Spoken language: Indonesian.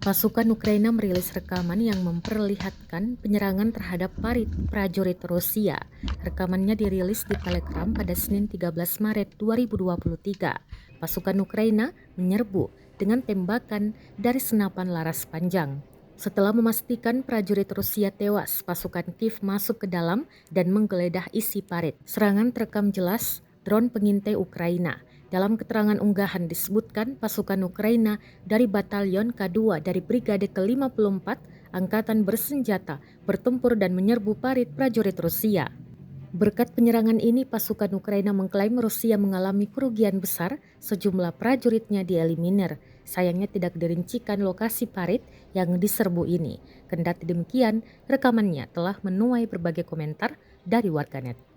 Pasukan Ukraina merilis rekaman yang memperlihatkan penyerangan terhadap prajurit Rusia. Rekamannya dirilis di Telegram pada Senin 13 Maret 2023. Pasukan Ukraina menyerbu dengan tembakan dari senapan laras panjang. Setelah memastikan prajurit Rusia tewas, pasukan Kiev masuk ke dalam dan menggeledah isi parit. Serangan terekam jelas drone pengintai Ukraina. Dalam keterangan unggahan disebutkan pasukan Ukraina dari Batalion K2 dari Brigade ke-54 Angkatan Bersenjata bertempur dan menyerbu parit prajurit Rusia. Berkat penyerangan ini, pasukan Ukraina mengklaim Rusia mengalami kerugian besar, sejumlah prajuritnya dieliminir. Sayangnya tidak dirincikan lokasi parit yang diserbu ini. Kendati demikian, rekamannya telah menuai berbagai komentar dari warganet.